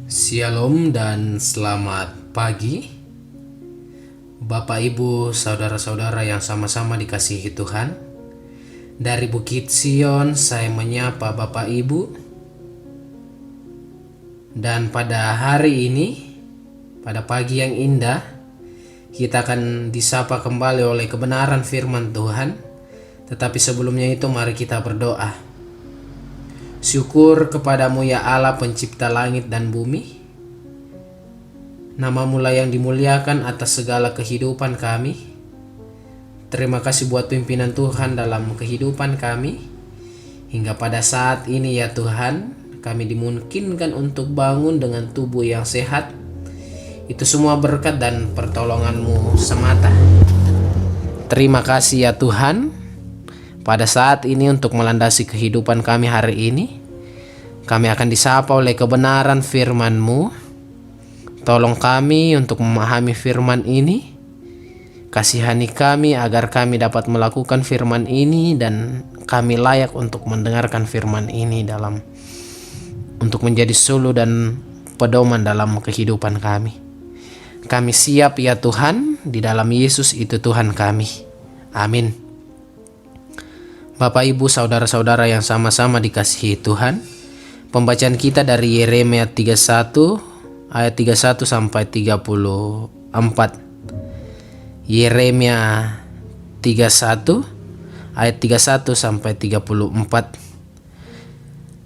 Shalom dan selamat pagi Bapak Ibu saudara-saudara yang sama-sama dikasihi Tuhan. Dari Bukit Sion saya menyapa Bapak Ibu. Dan pada hari ini, pada pagi yang indah, kita akan disapa kembali oleh kebenaran firman Tuhan. Tetapi sebelumnya itu mari kita berdoa. Syukur kepadamu ya Allah pencipta langit dan bumi. Namamu lah yang dimuliakan atas segala kehidupan kami. Terima kasih buat pimpinan Tuhan dalam kehidupan kami. Hingga pada saat ini ya Tuhan, kami dimungkinkan untuk bangun dengan tubuh yang sehat. Itu semua berkat dan pertolongan-Mu semata. Terima kasih ya Tuhan. Pada saat ini untuk melandasi kehidupan kami hari ini, kami akan disapa oleh kebenaran firman-Mu. Tolong kami untuk memahami firman ini. Kasihani kami agar kami dapat melakukan firman ini dan kami layak untuk mendengarkan firman ini untuk menjadi sulu dan pedoman dalam kehidupan kami. Kami siap ya Tuhan, di dalam Yesus itu Tuhan kami. Amin. Bapak Ibu saudara-saudara yang sama-sama dikasihi Tuhan, pembacaan kita dari Yeremia 31 ayat 31 sampai 34. Yeremia 31 ayat 31 sampai 34.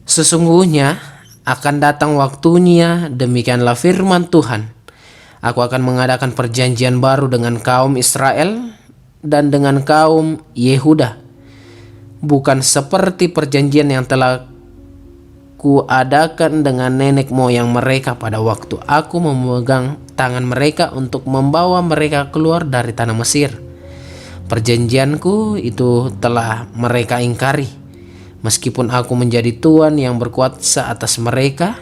Sesungguhnya akan datang waktunya, demikianlah firman Tuhan. Aku akan mengadakan perjanjian baru dengan kaum Israel dan dengan kaum Yehuda. Bukan seperti perjanjian yang telah kuadakan dengan nenek moyang mereka pada waktu aku memegang tangan mereka untuk membawa mereka keluar dari tanah Mesir. Perjanjianku itu telah mereka ingkari, meskipun aku menjadi Tuhan yang berkuasa atas mereka.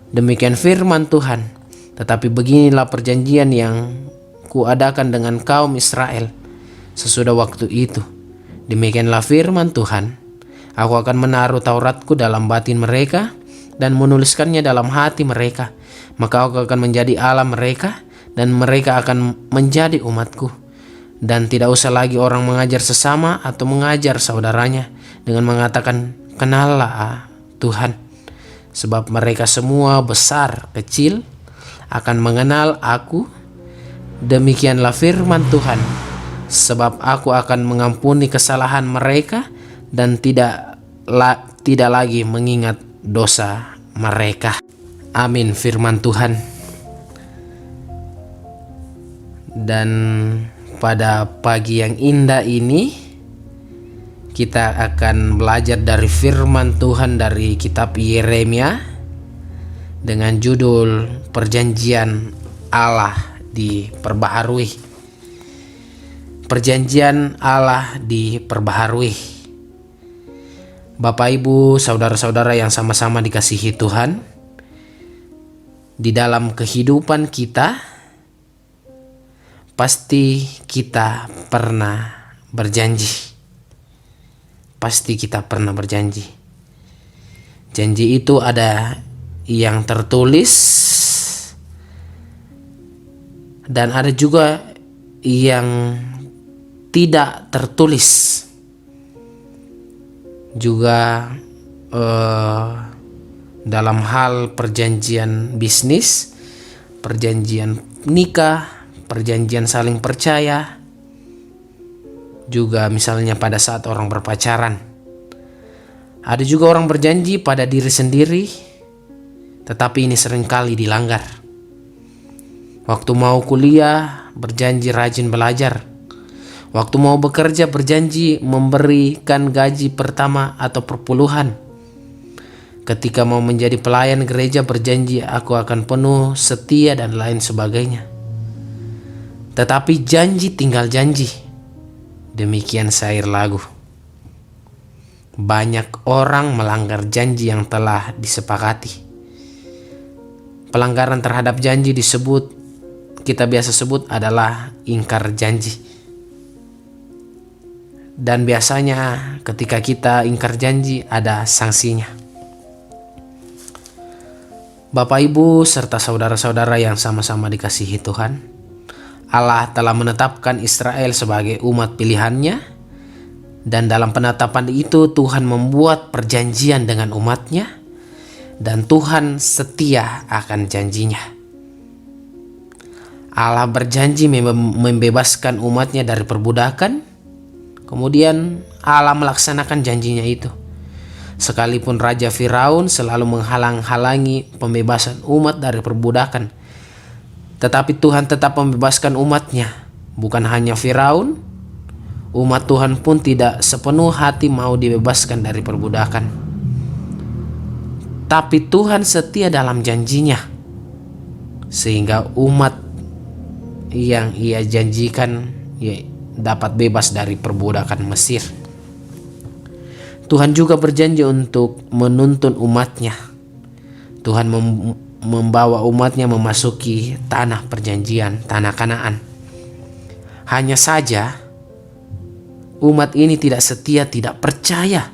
Demikian firman Tuhan. Tetapi beginilah perjanjian yang kuadakan dengan kaum Israel sesudah waktu itu. Demikianlah firman Tuhan. Aku akan menaruh Tauratku dalam batin mereka dan menuliskannya dalam hati mereka. Maka aku akan menjadi Allah mereka dan mereka akan menjadi umatku. Dan tidak usah lagi orang mengajar sesama atau mengajar saudaranya dengan mengatakan, kenallah Tuhan. Sebab mereka semua besar kecil akan mengenal aku. Demikianlah firman Tuhan. Sebab aku akan mengampuni kesalahan mereka dan tidak lagi mengingat dosa mereka. Amin firman Tuhan. Dan pada pagi yang indah ini kita akan belajar dari firman Tuhan dari kitab Yeremia dengan judul Perjanjian Allah diperbaharui. Perjanjian Allah diperbaharui. Bapak Ibu saudara-saudara yang sama-sama dikasihi Tuhan, di dalam kehidupan kita pasti kita pernah berjanji. Pasti kita pernah berjanji. Janji itu ada yang tertulis dan ada juga yang tidak tertulis. Juga dalam hal perjanjian bisnis, perjanjian nikah, perjanjian saling percaya, juga misalnya pada saat orang berpacaran. Ada juga orang berjanji pada diri sendiri, tetapi ini seringkali dilanggar. Waktu mau kuliah berjanji rajin belajar. Waktu mau bekerja berjanji memberikan gaji pertama atau perpuluhan. Ketika mau menjadi pelayan gereja berjanji aku akan penuh setia dan lain sebagainya. Tetapi janji tinggal janji. Demikian syair lagu. Banyak orang melanggar janji yang telah disepakati. Pelanggaran terhadap janji kita biasa sebut adalah ingkar janji. Dan biasanya ketika kita ingkar janji ada sanksinya. Bapak, Ibu, serta saudara-saudara yang sama-sama dikasihi Tuhan, Allah telah menetapkan Israel sebagai umat pilihannya, dan dalam penetapan itu Tuhan membuat perjanjian dengan umatnya, dan Tuhan setia akan janjinya. Allah berjanji membebaskan umatnya dari perbudakan, kemudian Allah melaksanakan janjinya itu. Sekalipun Raja Firaun selalu menghalang-halangi pembebasan umat dari perbudakan, tetapi Tuhan tetap membebaskan umatnya. Bukan hanya Firaun, umat Tuhan pun tidak sepenuh hati mau dibebaskan dari perbudakan. Tapi Tuhan setia dalam janjinya, sehingga umat yang Ia janjikan dapat bebas dari perbudakan Mesir. Tuhan juga berjanji untuk menuntun umatnya. Tuhan membawa umatnya memasuki tanah perjanjian, tanah Kanaan. Hanya saja umat ini tidak setia, tidak percaya,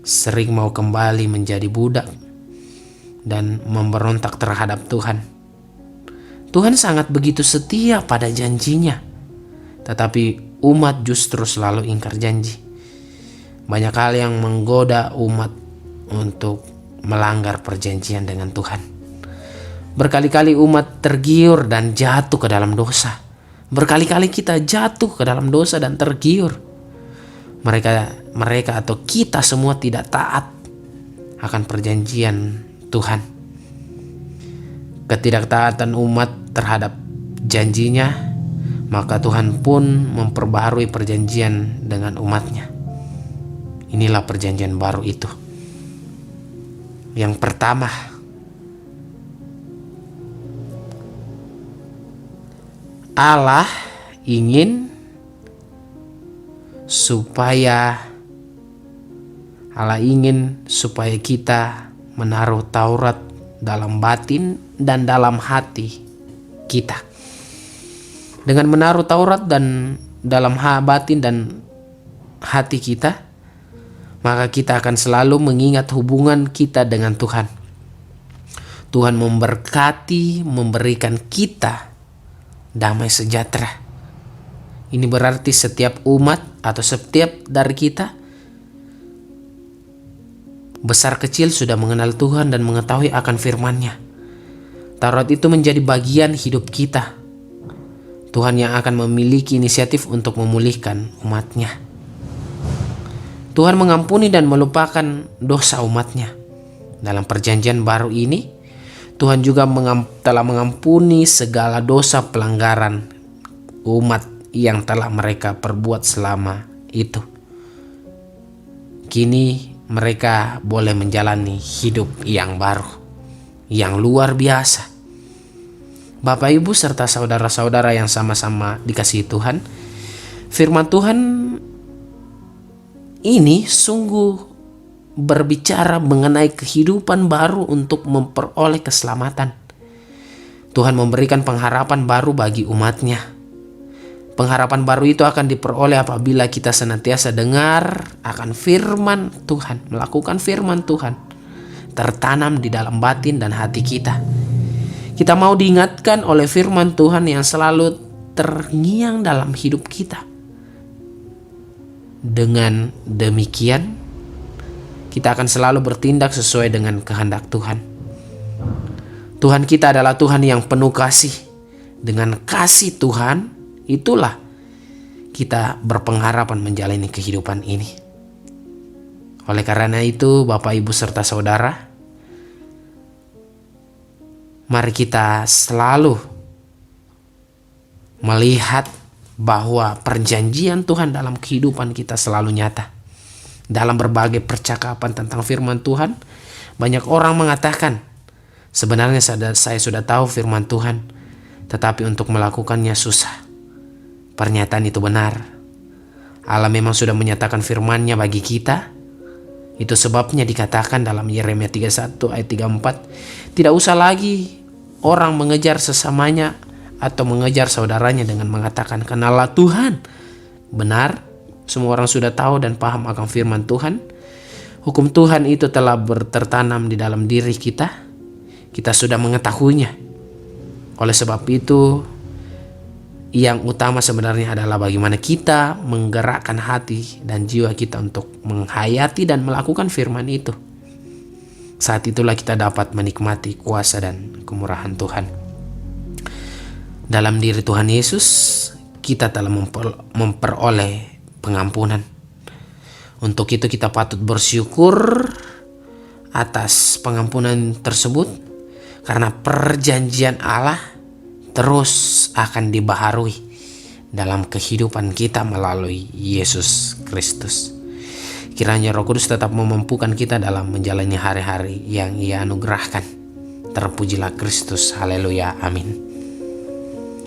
sering mau kembali menjadi budak dan memberontak terhadap Tuhan. Tuhan sangat begitu setia pada janjinya, tetapi umat justru selalu ingkar janji. Banyak hal yang menggoda umat untuk melanggar perjanjian dengan Tuhan. Berkali-kali umat tergiur dan jatuh ke dalam dosa. Berkali-kali kita jatuh ke dalam dosa dan tergiur. Mereka atau kita semua tidak taat akan perjanjian Tuhan. Ketidaktaatan umat terhadap janjinya, maka Tuhan pun memperbaharui perjanjian dengan umatnya. Inilah perjanjian baru itu. Yang pertama, Allah ingin supaya kita menaruh Taurat dalam batin dan dalam hati kita. Dengan menaruh Taurat dan dalam batin dan hati kita, maka kita akan selalu mengingat hubungan kita dengan Tuhan. Tuhan memberkati, memberikan kita damai sejahtera. Ini berarti setiap umat atau setiap dari kita, besar kecil, sudah mengenal Tuhan dan mengetahui akan firman-Nya. Taurat itu menjadi bagian hidup kita. Tuhan yang akan memiliki inisiatif untuk memulihkan umat-Nya. Tuhan mengampuni dan melupakan dosa umat-Nya. Dalam perjanjian baru ini, Tuhan juga telah mengampuni segala dosa pelanggaran umat yang telah mereka perbuat selama itu. Kini mereka boleh menjalani hidup yang baru, yang luar biasa. Bapak, Ibu, serta saudara-saudara yang sama-sama dikasihi Tuhan, firman Tuhan ini sungguh berbicara mengenai kehidupan baru untuk memperoleh keselamatan. Tuhan memberikan pengharapan baru bagi umat-Nya. Pengharapan baru itu akan diperoleh apabila kita senantiasa dengar akan firman Tuhan, melakukan firman Tuhan, tertanam di dalam batin dan hati kita. Kita mau diingatkan oleh firman Tuhan yang selalu terngiang dalam hidup kita. Dengan demikian, kita akan selalu bertindak sesuai dengan kehendak Tuhan. Tuhan kita adalah Tuhan yang penuh kasih. Dengan kasih Tuhan, itulah kita berpengharapan menjalani kehidupan ini. Oleh karena itu, Bapak, Ibu, serta saudara, mari kita selalu melihat bahwa perjanjian Tuhan dalam kehidupan kita selalu nyata. Dalam berbagai percakapan tentang firman Tuhan, banyak orang mengatakan, sebenarnya saya sudah tahu firman Tuhan, tetapi untuk melakukannya susah. Pernyataan itu benar. Allah memang sudah menyatakan firman-Nya bagi kita. Itu sebabnya dikatakan dalam Yeremia 31 ayat 34, tidak usah lagi orang mengejar sesamanya atau mengejar saudaranya dengan mengatakan, kenallah Tuhan. Benar, semua orang sudah tahu dan paham akan firman Tuhan. Hukum Tuhan itu telah tertanam di dalam diri kita. kita sudah mengetahuinya. Oleh sebab itu, yang utama sebenarnya adalah bagaimana kita menggerakkan hati dan jiwa kita untuk menghayati dan melakukan firman itu. Saat itulah kita dapat menikmati kuasa dan kemurahan Tuhan. Dalam diri Tuhan Yesus, kita telah memperoleh pengampunan. Untuk itu kita patut bersyukur atas pengampunan tersebut, karena perjanjian Allah terus akan dibaharui dalam kehidupan kita melalui Yesus Kristus. Kiranya Roh Kudus tetap memampukan kita dalam menjalani hari-hari yang Ia anugerahkan. Terpujilah Kristus, haleluya, amin.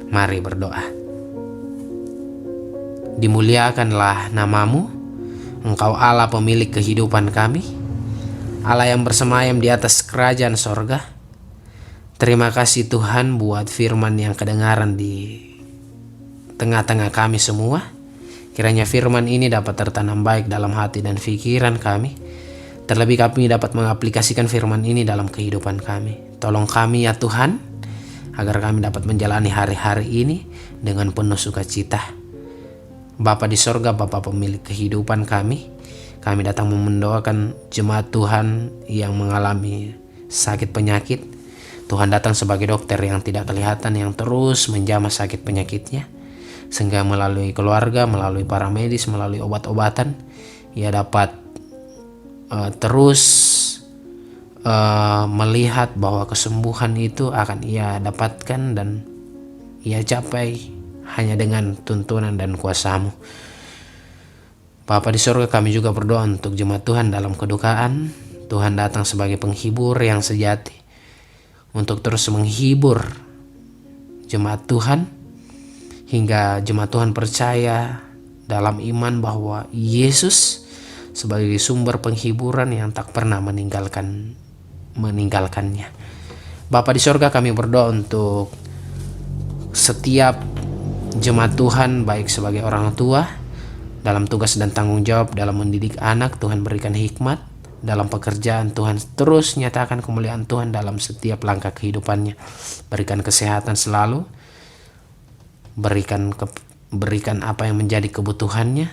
Mari berdoa. Dimuliakanlah namamu, Engkau Allah pemilik kehidupan kami, Allah yang bersemayam di atas kerajaan sorga. Terima kasih Tuhan buat firman yang kedengaran di tengah-tengah kami semua. Kiranya firman ini dapat tertanam baik dalam hati dan pikiran kami. Terlebih kami dapat mengaplikasikan firman ini dalam kehidupan kami. Tolong kami ya Tuhan, agar kami dapat menjalani hari-hari ini dengan penuh sukacita. Bapa di sorga, Bapa pemilik kehidupan kami datang mendoakan jemaat Tuhan yang mengalami sakit penyakit. Tuhan datang sebagai dokter yang tidak kelihatan, yang terus menjamah sakit penyakitnya, sehingga melalui keluarga, melalui para medis, melalui obat-obatan, Ia dapat terus melihat bahwa kesembuhan itu akan Ia dapatkan dan Ia capai hanya dengan tuntunan dan kuasa-Mu. Bapa di surga, kami juga berdoa untuk jemaat Tuhan dalam kedukaan. Tuhan datang sebagai penghibur yang sejati, untuk terus menghibur jemaat Tuhan, hingga jemaat Tuhan percaya dalam iman bahwa Yesus sebagai sumber penghiburan yang tak pernah meninggalkannya. Bapa di sorga, kami berdoa untuk setiap jemaat Tuhan, baik sebagai orang tua dalam tugas dan tanggung jawab dalam mendidik anak. Tuhan berikan hikmat dalam pekerjaan. Tuhan terus nyatakan kemuliaan Tuhan dalam setiap langkah kehidupannya. Berikan kesehatan selalu, berikan apa yang menjadi kebutuhannya,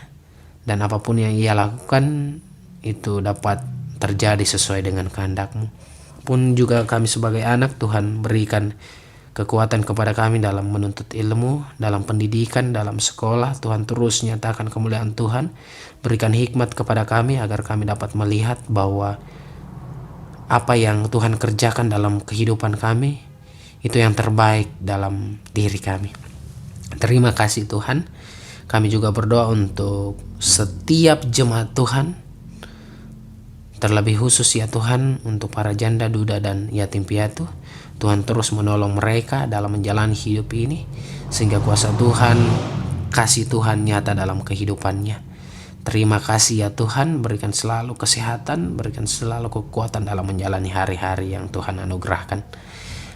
dan apapun yang ia lakukan itu dapat terjadi sesuai dengan kehendak-Mu. Pun juga kami sebagai anak, Tuhan berikan kekuatan kepada kami dalam menuntut ilmu, dalam pendidikan, dalam sekolah. Tuhan terus nyatakan kemuliaan Tuhan. Berikan hikmat kepada kami agar kami dapat melihat bahwa apa yang Tuhan kerjakan dalam kehidupan kami itu yang terbaik dalam diri kami. Terima kasih Tuhan. Kami juga berdoa untuk setiap jemaat Tuhan, terlebih khusus ya Tuhan untuk para janda, duda, dan yatim piatu. Tuhan terus menolong mereka dalam menjalani hidup ini, sehingga kuasa Tuhan, kasih Tuhan nyata dalam kehidupannya. Terima kasih ya Tuhan, berikan selalu kesehatan, berikan selalu kekuatan dalam menjalani hari-hari yang Tuhan anugerahkan.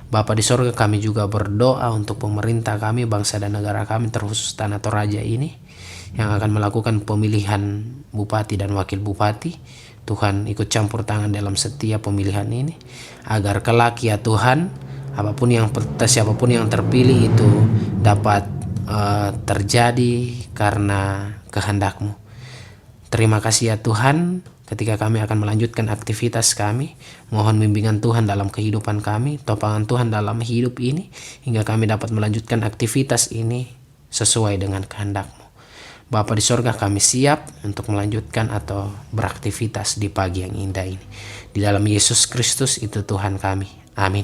Bapa di sorga, kami juga berdoa untuk pemerintah kami, bangsa dan negara kami, terkhusus Tanah Toraja ini, yang akan melakukan pemilihan bupati dan wakil bupati. Tuhan ikut campur tangan dalam setiap pemilihan ini, agar kelak ya Tuhan, siapapun yang terpilih itu dapat terjadi karena kehendak-Mu. Terima kasih ya Tuhan, ketika kami akan melanjutkan aktivitas kami, mohon bimbingan Tuhan dalam kehidupan kami, topangan Tuhan dalam hidup ini, hingga kami dapat melanjutkan aktivitas ini sesuai dengan kehendak-Mu. Bapa di sorga, kami siap untuk melanjutkan atau beraktivitas di pagi yang indah ini. Di dalam Yesus Kristus itu Tuhan kami. Amin.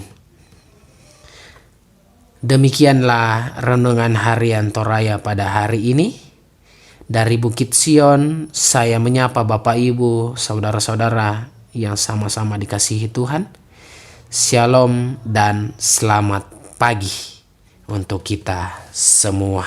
Demikianlah renungan harian Toraya pada hari ini. Dari Bukit Sion, saya menyapa Bapak Ibu, saudara-saudara yang sama-sama dikasihi Tuhan. Shalom dan selamat pagi untuk kita semua.